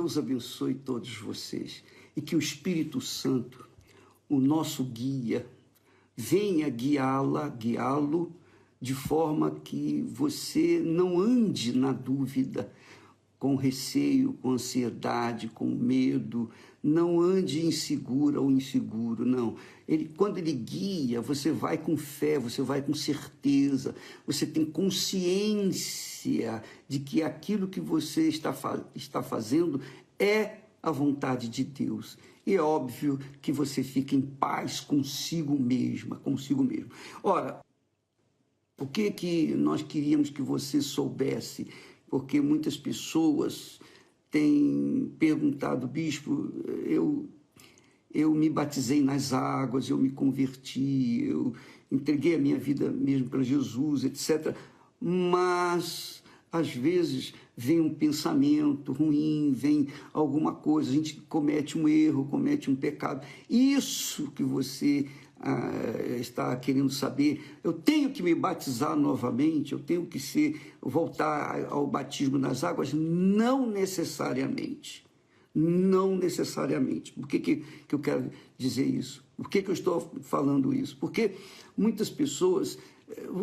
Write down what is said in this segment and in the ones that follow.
Deus abençoe todos vocês e que o Espírito Santo, o nosso guia, venha guiá-lo de forma que você não ande na dúvida, com receio, com ansiedade, com medo, não ande insegura ou inseguro, não. Quando ele guia, você vai com fé, você vai com certeza, você tem consciência de que aquilo que você está fazendo é a vontade de Deus. E é óbvio que você fica em paz consigo mesma, consigo mesmo. Ora, o que nós queríamos que você soubesse? Porque muitas pessoas têm perguntado, bispo, eu me batizei nas águas, eu me converti, eu entreguei a minha vida mesmo para Jesus, etc. Mas, às vezes, vem um pensamento ruim, vem alguma coisa, a gente comete um erro, comete um pecado. Isso que você está querendo saber, eu tenho que me batizar novamente, eu tenho que voltar ao batismo nas águas? Não necessariamente. Não necessariamente. Por que eu quero dizer isso? Por que eu estou falando isso? Porque muitas pessoas,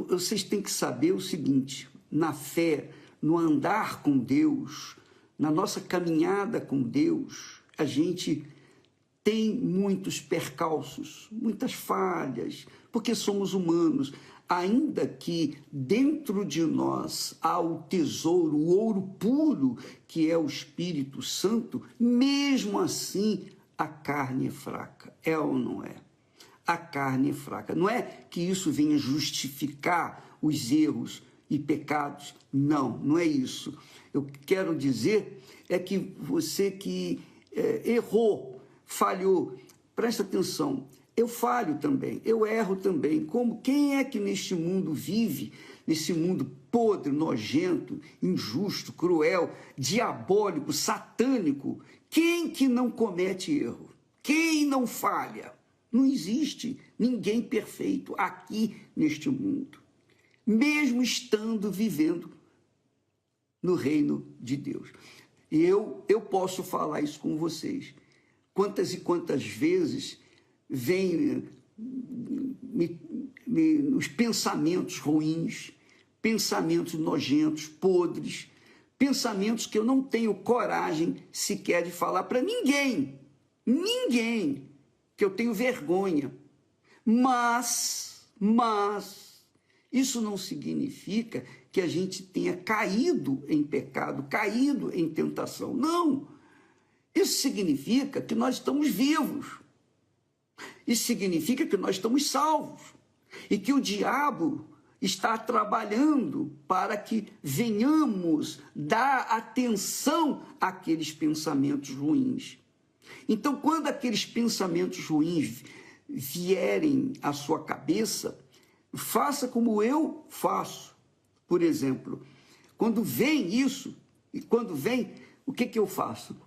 vocês têm que saber o seguinte: na fé, no andar com Deus, na nossa caminhada com Deus, a gente tem muitos percalços, muitas falhas, porque somos humanos. Ainda que dentro de nós há o tesouro, o ouro puro, que é o Espírito Santo, mesmo assim a carne é fraca. É ou não é? A carne é fraca. Não é que isso venha justificar os erros e pecados. Não, não é isso. Eu quero dizer é que você que errou, falhou, presta atenção, eu falho também, eu erro também. Como quem é que neste mundo vive, nesse mundo podre, nojento, injusto, cruel, diabólico, satânico? Quem que não comete erro? Quem não falha? Não existe ninguém perfeito aqui neste mundo, mesmo vivendo no reino de Deus. Eu posso falar isso com vocês. Quantas e quantas vezes vêm os pensamentos ruins, pensamentos nojentos, podres, pensamentos que eu não tenho coragem sequer de falar para ninguém, que eu tenho vergonha. Mas isso não significa que a gente tenha caído em pecado, caído em tentação. Não! Isso significa que nós estamos vivos. Isso significa que nós estamos salvos. E que o diabo está trabalhando para que venhamos dar atenção àqueles pensamentos ruins. Então, quando aqueles pensamentos ruins vierem à sua cabeça, faça como eu faço. Por exemplo, quando vem isso, o que eu faço?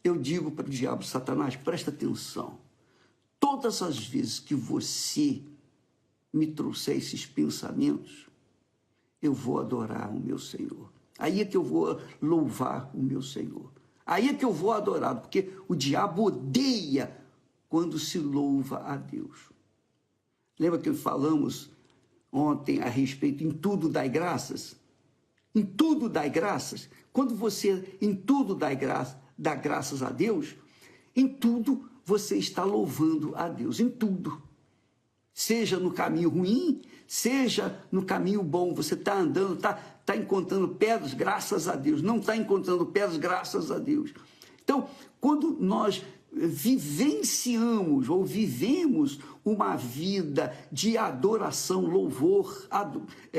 Eu digo para o diabo: Satanás, presta atenção. Todas as vezes que você me trouxer esses pensamentos, eu vou adorar o meu Senhor. Aí é que eu vou louvar o meu Senhor. Aí é que eu vou adorar, porque o diabo odeia quando se louva a Deus. Lembra que falamos ontem a respeito, em tudo dai graças? Em tudo dai graças. Quando você em tudo dá graças a Deus, em tudo você está louvando a Deus, em tudo. Seja no caminho ruim, seja no caminho bom, você está andando, está encontrando pedras, graças a Deus. Não está encontrando pedras, graças a Deus. Então, quando nós vivenciamos ou vivemos uma vida de adoração, louvor,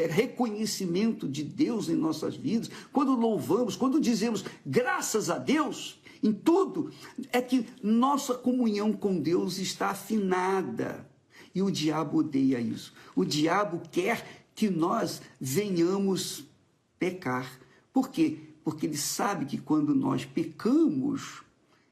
reconhecimento de Deus em nossas vidas, quando louvamos, quando dizemos graças a Deus em tudo, é que nossa comunhão com Deus está afinada. E o diabo odeia isso. O diabo quer que nós venhamos pecar. Por quê? Porque ele sabe que quando nós pecamos,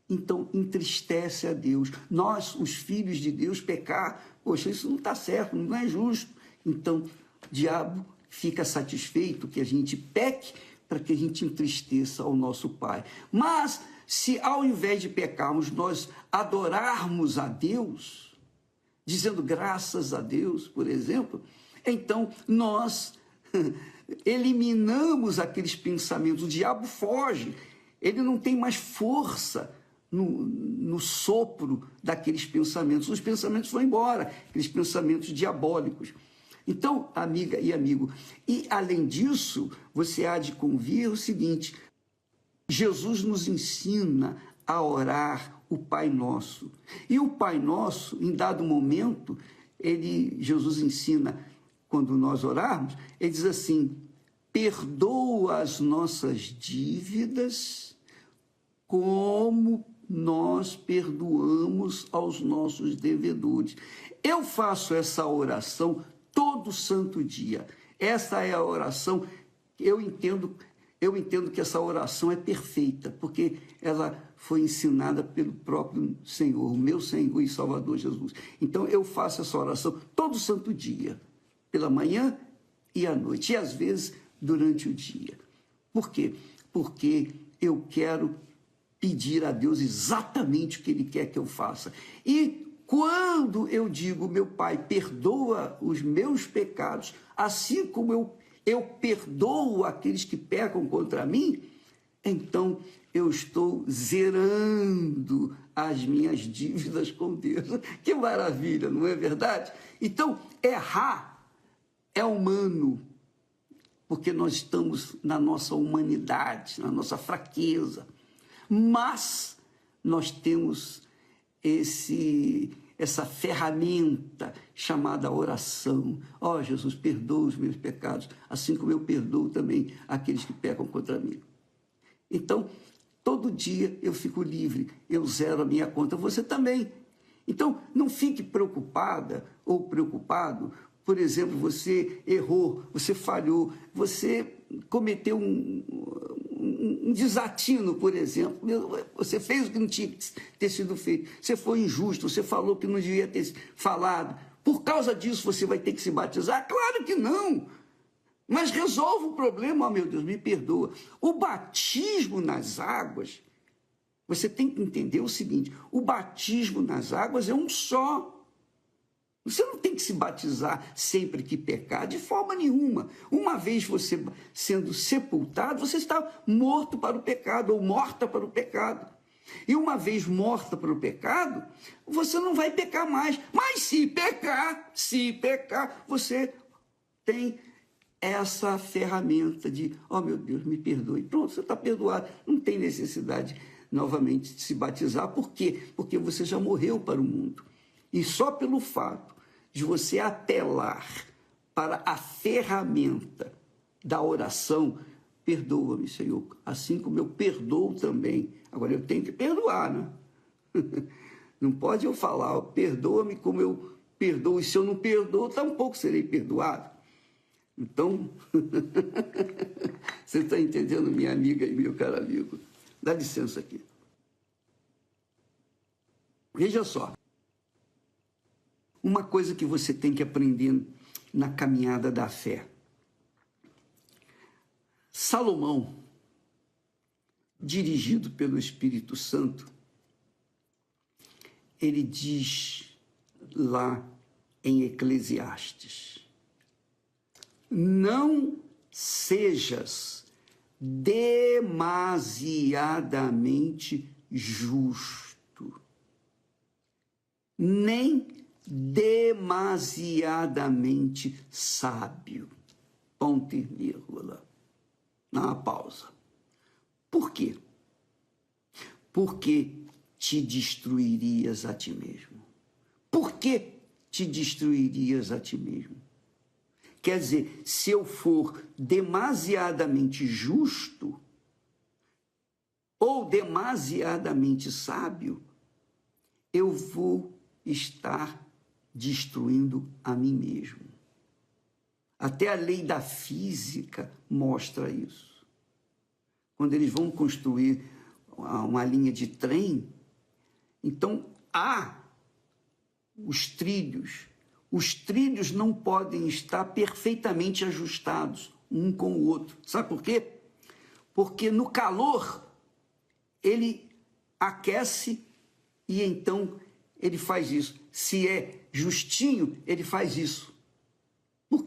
então entristece a Deus. Nós, os filhos de Deus, pecar, poxa, isso não está certo, não é justo. Então, o diabo fica satisfeito que a gente peque para que a gente entristeça ao nosso Pai. Mas, se ao invés de pecarmos, nós adorarmos a Deus, dizendo graças a Deus, por exemplo, então nós eliminamos aqueles pensamentos. O diabo foge, ele não tem mais força no sopro daqueles pensamentos. Os pensamentos vão embora, aqueles pensamentos diabólicos. Então, amiga e amigo, e além disso, você há de convir o seguinte: Jesus nos ensina a orar o Pai Nosso. E o Pai Nosso, em dado momento, Jesus ensina, quando nós orarmos, ele diz assim: perdoa as nossas dívidas como nós perdoamos aos nossos devedores. Eu faço essa oração todo santo dia. Essa é a oração, eu entendo que essa oração é perfeita, porque ela foi ensinada pelo próprio Senhor, o meu Senhor e Salvador Jesus. Então eu faço essa oração todo santo dia, pela manhã e à noite, e às vezes durante o dia. Por quê? Porque eu quero pedir a Deus exatamente o que Ele quer que eu faça. E quando eu digo, meu Pai, perdoa os meus pecados, assim como eu perdoo aqueles que pecam contra mim, então eu estou zerando as minhas dívidas com Deus. Que maravilha, não é verdade? Então, errar é humano, porque nós estamos na nossa humanidade, na nossa fraqueza. Mas nós temos essa ferramenta chamada oração. Ó, Jesus, perdoa os meus pecados, assim como eu perdoo também aqueles que pecam contra mim. Então, todo dia eu fico livre, eu zero a minha conta, você também. Então, não fique preocupada ou preocupado. Por exemplo, você errou, você falhou, você cometeu um desatino, por exemplo. Você fez o que não tinha que ter sido feito. Você foi injusto, você falou que não devia ter falado. Por causa disso, você vai ter que se batizar? Claro que não. Mas resolva o problema, oh, meu Deus, me perdoa. O batismo nas águas, você tem que entender o seguinte: o batismo nas águas é um só. Você não tem que se batizar sempre que pecar, de forma nenhuma. Uma vez você sendo sepultado, você está morto para o pecado, ou morta para o pecado. E uma vez morta para o pecado, você não vai pecar mais. Mas se pecar, você tem essa ferramenta de, oh meu Deus, me perdoe. Pronto, você está perdoado. Não tem necessidade novamente de se batizar. Por quê? Porque você já morreu para o mundo. E só pelo fato de você apelar para a ferramenta da oração, perdoa-me, Senhor, assim como eu perdoo também. Agora, eu tenho que perdoar, né? Não pode eu falar, oh, perdoa-me como eu perdoo, e se eu não perdoo, tampouco serei perdoado. Então, você está entendendo, minha amiga e meu caro amigo? Dá licença aqui. Veja só. Uma coisa que você tem que aprender na caminhada da fé. Salomão, dirigido pelo Espírito Santo, ele diz lá em Eclesiastes: não sejas demasiadamente justo, nem demasiadamente sábio. Ponto e vírgula. Dá uma pausa. Por quê? Porque te destruirias a ti mesmo. Por que te destruirias a ti mesmo? Quer dizer, se eu for demasiadamente justo ou demasiadamente sábio, eu vou estar destruindo a mim mesmo. Até a lei da física mostra isso. Quando eles vão construir uma linha de trem, então há os trilhos. Os trilhos não podem estar perfeitamente ajustados um com o outro. Sabe por quê? porque no calor ele aquece e então ele faz isso. Se é justinho, ele faz isso.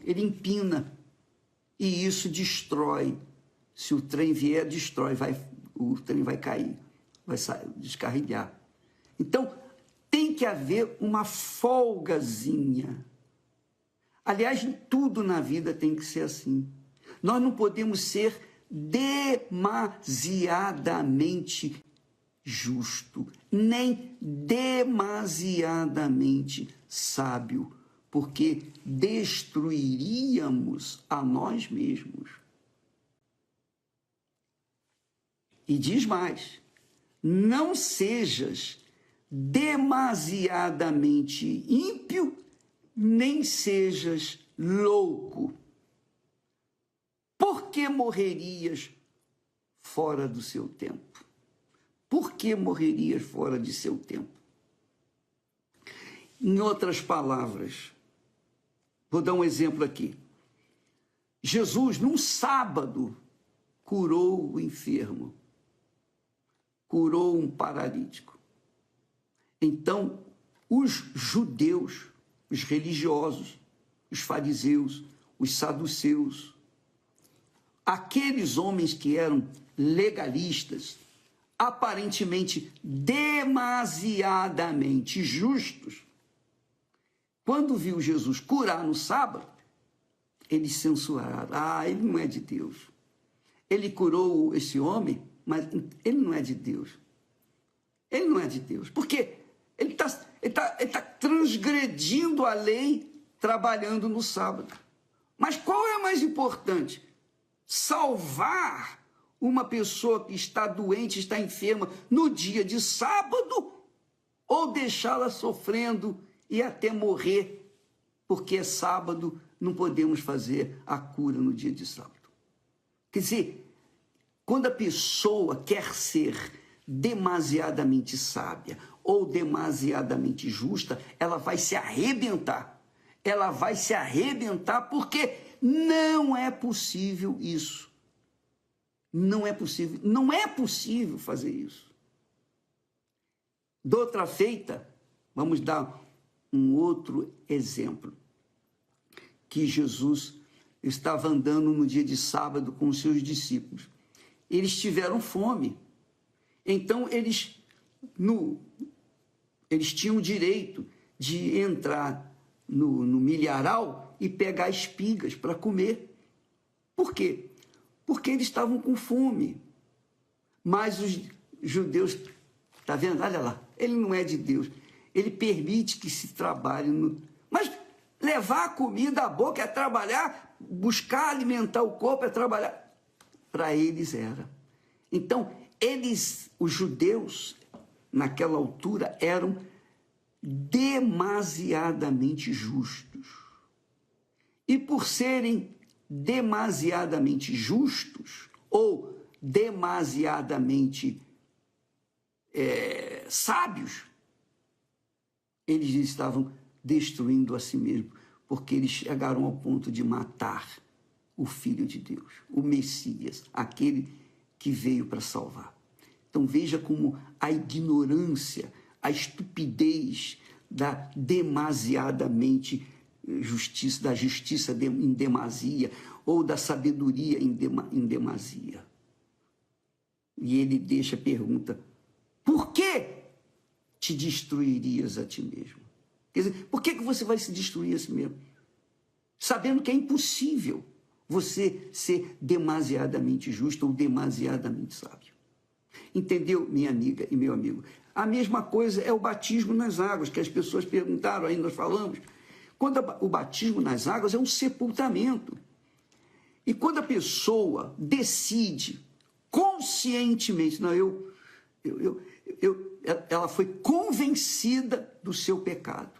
Ele empina e isso destrói. Se o trem vier, destrói, o trem vai cair, vai descarrilhar. Então, tem que haver uma folgazinha. Aliás, em tudo na vida tem que ser assim. Nós não podemos ser demasiadamente justo, nem demasiadamente sábio, porque destruiríamos a nós mesmos. E diz mais, não sejas demasiadamente ímpio, nem sejas louco. Por que morrerias fora do seu tempo? Por que morrerias fora de seu tempo? Em outras palavras, vou dar um exemplo aqui. Jesus, num sábado, curou o enfermo, curou um paralítico. Então, os judeus, os religiosos, os fariseus, os saduceus, aqueles homens que eram legalistas, aparentemente demasiadamente justos, quando viu Jesus curar no sábado, eles censuraram. Ah, ele não é de Deus. Ele curou esse homem, mas ele não é de Deus. Ele não é de Deus. Porque ele tá transgredindo a lei trabalhando no sábado. Mas qual é mais importante? Salvar uma pessoa que está doente, está enferma no dia de sábado, ou deixá-la sofrendo e até morrer, porque é sábado, não podemos fazer a cura no dia de sábado. Quer dizer, quando a pessoa quer ser demasiadamente sábia ou demasiadamente justa, ela vai se arrebentar. Ela vai se arrebentar porque não é possível isso. Não é possível. Não é possível fazer isso. De outra feita, vamos dar um outro exemplo. Que Jesus estava andando no dia de sábado com os seus discípulos. Eles tiveram fome. Então, eles tinham o direito de entrar no milharal e pegar espigas para comer. Por quê? Porque eles estavam com fome. Mas os judeus, está vendo? Olha lá, ele não é de Deus. Ele permite que se trabalhe. Mas levar a comida à boca é trabalhar, buscar alimentar o corpo é trabalhar. Para eles era. Então, os judeus, naquela altura, eram demasiadamente justos. E por serem demasiadamente justos, ou demasiadamente sábios, eles estavam destruindo a si mesmos, porque eles chegaram ao ponto de matar o Filho de Deus, o Messias, aquele que veio para salvar. Então veja como a ignorância, a estupidez da demasiadamente justiça, da justiça em demasia, ou da sabedoria em demasia. E ele deixa a pergunta, por que te destruirias a ti mesmo? Quer dizer, por que você vai se destruir a si mesmo? Sabendo que é impossível você ser demasiadamente justo ou demasiadamente sábio. Entendeu, minha amiga e meu amigo? A mesma coisa é o batismo nas águas, que as pessoas perguntaram, aí nós falamos. Quando o batismo nas águas é um sepultamento. E quando a pessoa decide conscientemente, não, ela foi convencida do seu pecado.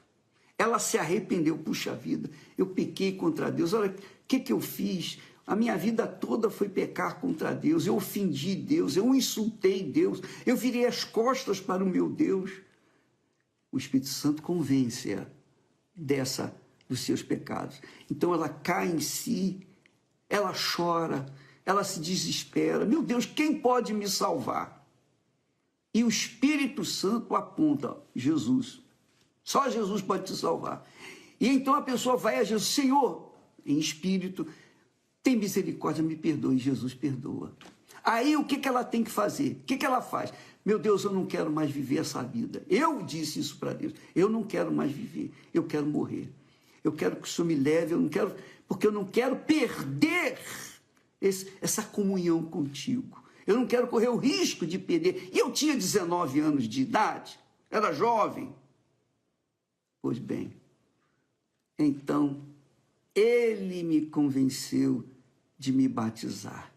Ela se arrependeu, puxa vida, eu pequei contra Deus, olha, o que eu fiz? A minha vida toda foi pecar contra Deus, eu ofendi Deus, eu insultei Deus, eu virei as costas para o meu Deus. O Espírito Santo convence-a dos seus pecados. Então ela cai em si, ela chora, ela se desespera. Meu Deus, quem pode me salvar? E o Espírito Santo aponta: Jesus. Só Jesus pode te salvar. E então a pessoa vai a Jesus: Senhor, em espírito, tem misericórdia, me perdoe. Jesus perdoa. Aí o que ela tem que fazer? O que ela faz? Meu Deus, eu não quero mais viver essa vida. Eu disse isso para Deus. Eu não quero mais viver. Eu quero morrer. Eu quero que o Senhor me leve. Eu não quero, porque eu não quero perder essa comunhão contigo. Eu não quero correr o risco de perder. E eu tinha 19 anos de idade. Era jovem. Pois bem, então ele me convenceu de me batizar,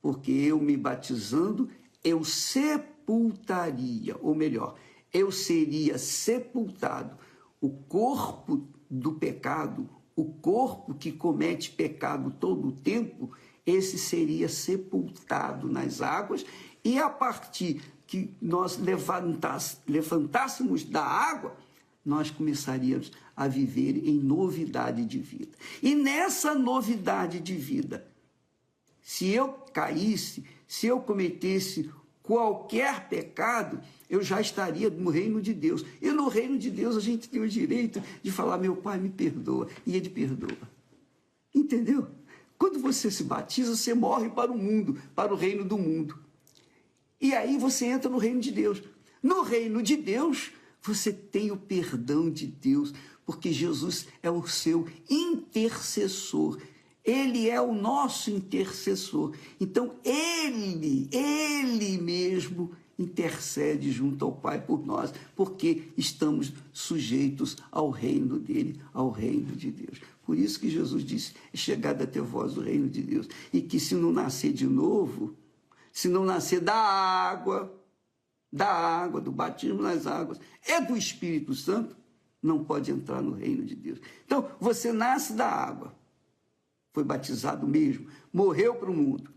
porque eu me batizando, eu sepultaria, ou melhor, eu seria sepultado. O corpo do pecado, o corpo que comete pecado todo o tempo, esse seria sepultado nas águas, e a partir que nós levantássemos da água, nós começaríamos a viver em novidade de vida. E nessa novidade de vida, se eu caísse, se eu cometesse qualquer pecado, eu já estaria no reino de Deus. E no reino de Deus a gente tem o direito de falar: meu Pai, me perdoa. E Ele perdoa. Entendeu? Quando você se batiza, você morre para o mundo, para o reino do mundo. E aí você entra no reino de Deus. No reino de Deus, você tem o perdão de Deus, porque Jesus é o seu intercessor. Ele é o nosso intercessor. Então, Ele mesmo intercede junto ao Pai por nós, porque estamos sujeitos ao reino dele, ao reino de Deus. Por isso que Jesus disse: é chegado até vós o reino de Deus. E que se não nascer de novo, se não nascer da água, do batismo nas águas, é do Espírito Santo, não pode entrar no reino de Deus. Então, você nasce da água, foi batizado mesmo, morreu para o mundo,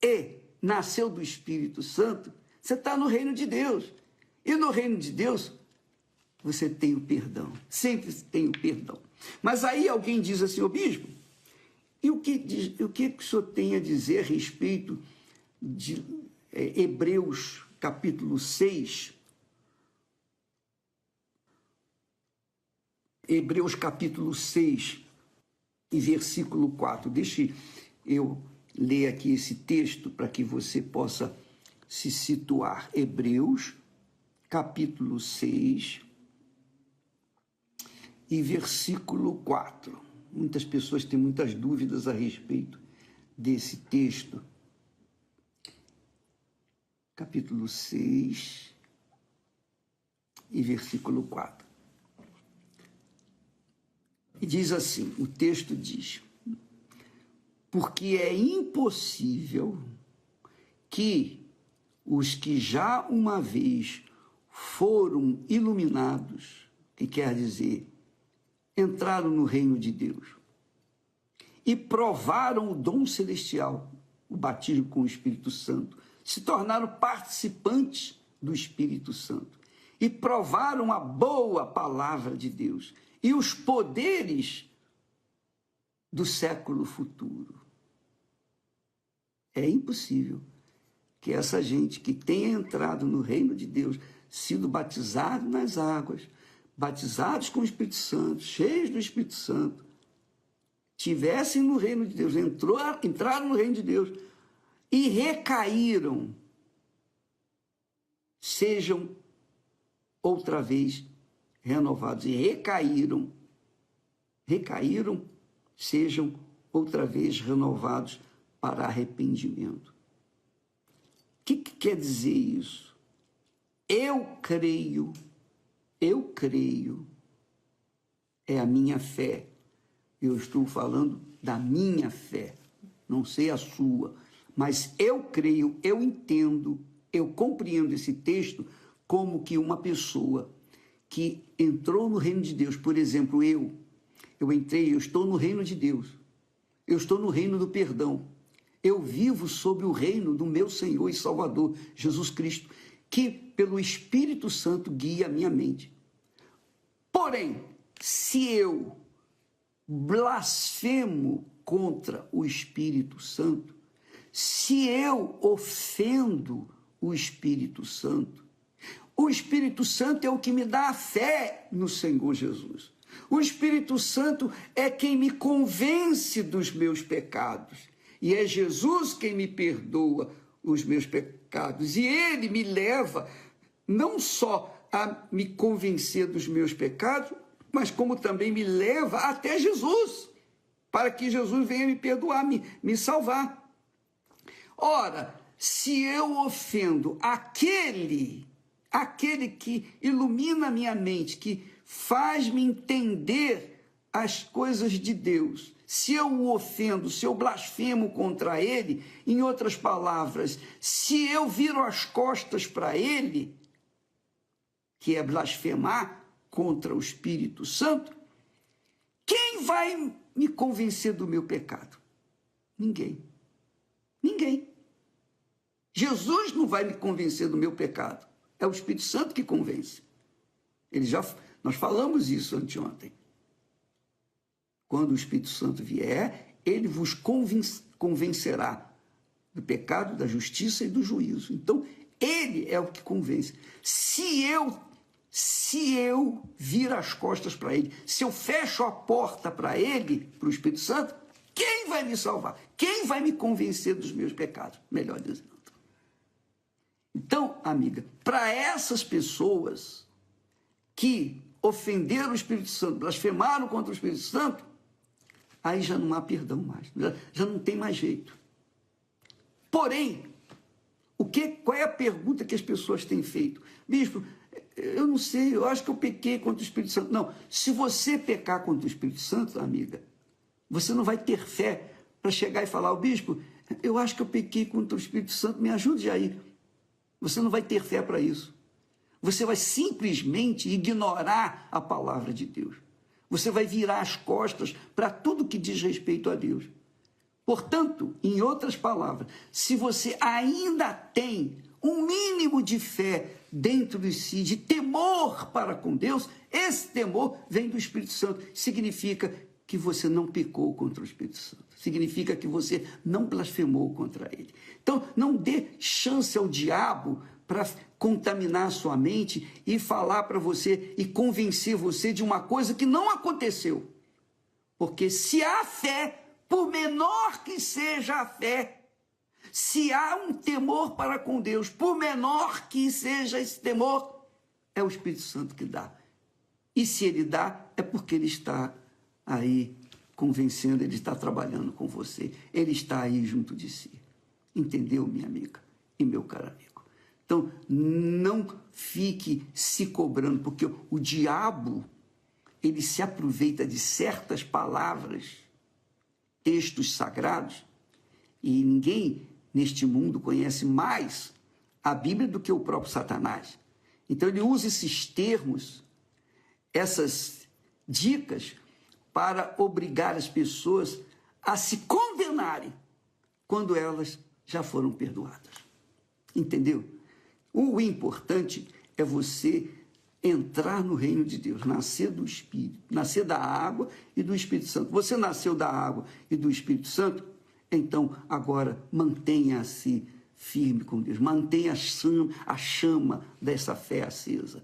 e nasceu do Espírito Santo, você está no reino de Deus. E no reino de Deus, você tem o perdão, sempre tem o perdão. Mas aí alguém diz assim: ô bispo, e o que o senhor tem a dizer a respeito de Hebreus capítulo 6, Hebreus capítulo 6 e versículo 4. Deixe eu ler aqui esse texto para que você possa se situar. Hebreus capítulo 6 e versículo 4. Muitas pessoas têm muitas dúvidas a respeito desse texto. Capítulo 6 e versículo 4. E diz assim, o texto diz: porque é impossível que os que já uma vez foram iluminados, que quer dizer, entraram no reino de Deus, e provaram o dom celestial, o batismo com o Espírito Santo, se tornaram participantes do Espírito Santo e provaram a boa palavra de Deus e os poderes do século futuro. É impossível que essa gente que tenha entrado no reino de Deus, sido batizado nas águas, batizados com o Espírito Santo, cheios do Espírito Santo, tivessem no reino de Deus, entraram no reino de Deus, e recaíram, sejam outra vez renovados. E recaíram, sejam outra vez renovados para arrependimento. O que quer dizer isso? Eu creio, é a minha fé. Eu estou falando da minha fé, não sei a sua. Mas eu creio, eu entendo, eu compreendo esse texto como que uma pessoa que entrou no reino de Deus, por exemplo, eu estou no reino de Deus, eu estou no reino do perdão, eu vivo sob o reino do meu Senhor e Salvador, Jesus Cristo, que pelo Espírito Santo guia a minha mente. Porém, se eu blasfemo contra o Espírito Santo, se eu ofendo o Espírito Santo é o que me dá a fé no Senhor Jesus. O Espírito Santo é quem me convence dos meus pecados. E é Jesus quem me perdoa os meus pecados. E ele me leva não só a me convencer dos meus pecados, mas como também me leva até Jesus, para que Jesus venha me perdoar, me salvar. Ora, se eu ofendo aquele que ilumina a minha mente, que faz-me entender as coisas de Deus, se eu o ofendo, se eu blasfemo contra ele, em outras palavras, se eu viro as costas para ele, que é blasfemar contra o Espírito Santo, quem vai me convencer do meu pecado? Ninguém. Ninguém. Jesus não vai me convencer do meu pecado. É o Espírito Santo que convence. Nós falamos isso anteontem. Quando o Espírito Santo vier, ele vos convencerá do pecado, da justiça e do juízo. Então, ele é o que convence. Se eu viro as costas para ele, se eu fecho a porta para ele, para o Espírito Santo, quem vai me salvar? Quem vai me convencer dos meus pecados? Melhor dizendo. Então, amiga, para essas pessoas que ofenderam o Espírito Santo, blasfemaram contra o Espírito Santo, aí já não há perdão mais, já não tem mais jeito. Porém, qual é a pergunta que as pessoas têm feito? Bispo, eu não sei, eu acho que eu pequei contra o Espírito Santo. Não, se você pecar contra o Espírito Santo, amiga, você não vai ter fé para chegar e falar, bispo, eu acho que eu pequei contra o Espírito Santo, me ajude aí. Você não vai ter fé para isso. Você vai simplesmente ignorar a palavra de Deus. Você vai virar as costas para tudo que diz respeito a Deus. Portanto, em outras palavras, se você ainda tem um mínimo de fé dentro de si, de temor para com Deus, esse temor vem do Espírito Santo. Significa que você não pecou contra o Espírito Santo. Significa que você não blasfemou contra ele. Então, não dê chance ao diabo para contaminar a sua mente e falar para você e convencer você de uma coisa que não aconteceu. Porque se há fé, por menor que seja a fé, se há um temor para com Deus, por menor que seja esse temor, é o Espírito Santo que dá. E se ele dá, é porque ele está aí convencendo, ele está trabalhando com você, ele está aí junto de si. Entendeu, minha amiga e meu caro amigo? Então, não fique se cobrando, porque o diabo, ele se aproveita de certas palavras, textos sagrados, e ninguém neste mundo conhece mais a Bíblia do que o próprio Satanás. Então, ele usa esses termos, essas dicas, para obrigar as pessoas a se condenarem quando elas já foram perdoadas. Entendeu? O importante é você entrar no reino de Deus, nascer do Espírito, nascer da água e do Espírito Santo. Você nasceu da água e do Espírito Santo? Então, agora, mantenha-se firme com Deus, mantenha a chama dessa fé acesa.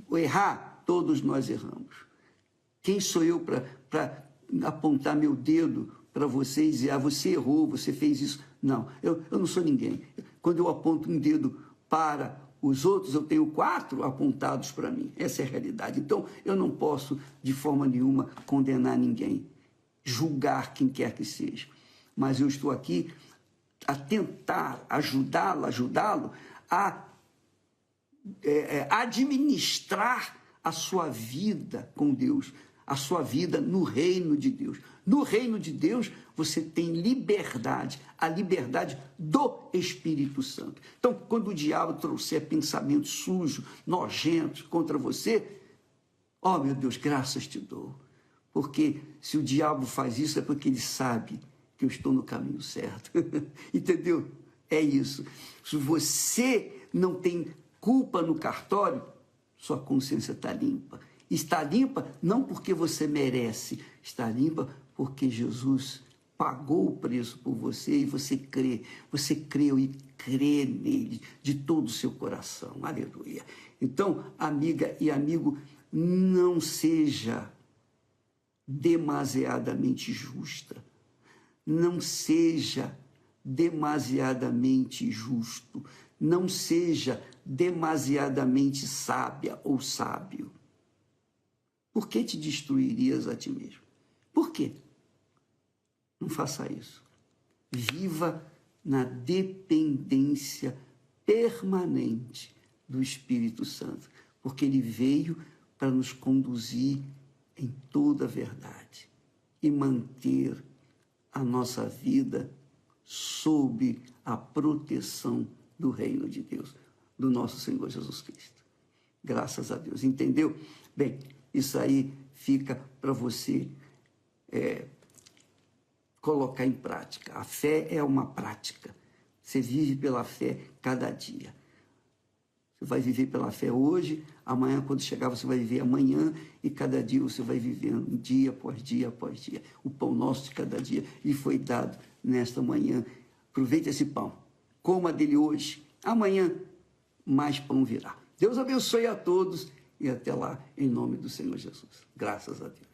O errar, todos nós erramos. Quem sou eu para apontar meu dedo para você e dizer, você errou, você fez isso? Não, eu não sou ninguém. Quando eu aponto um dedo para os outros, eu tenho 4 apontados para mim. Essa é a realidade. Então, eu não posso, de forma nenhuma, condenar ninguém, julgar quem quer que seja. Mas eu estou aqui a tentar ajudá-lo a administrar a sua vida com Deus, a sua vida no reino de Deus. No reino de Deus, você tem liberdade, a liberdade do Espírito Santo. Então, quando o diabo trouxer pensamentos sujos, nojentos contra você, oh, meu Deus, graças te dou. Porque se o diabo faz isso, é porque ele sabe que eu estou no caminho certo. Entendeu? É isso. Se você não tem culpa no cartório, sua consciência está limpa. Está limpa não porque você merece, está limpa porque Jesus pagou o preço por você e você creu e crê nele de todo o seu coração. Aleluia. Então, amiga e amigo, não seja demasiadamente justa. Não seja demasiadamente justo. Não seja demasiadamente sábia ou sábio. Por que te destruirias a ti mesmo? Por quê? Não faça isso. Viva na dependência permanente do Espírito Santo, porque ele veio para nos conduzir em toda a verdade e manter a nossa vida sob a proteção do reino de Deus, do nosso Senhor Jesus Cristo. Graças a Deus. Entendeu? Bem, isso aí fica para você colocar em prática. A fé é uma prática. Você vive pela fé cada dia. Você vai viver pela fé hoje, amanhã, quando chegar, você vai viver amanhã, e cada dia você vai vivendo, dia após dia após dia. O pão nosso de cada dia lhe foi dado nesta manhã. Aproveite esse pão, coma dele hoje, amanhã mais pão virá. Deus abençoe a todos e até lá, em nome do Senhor Jesus. Graças a Deus.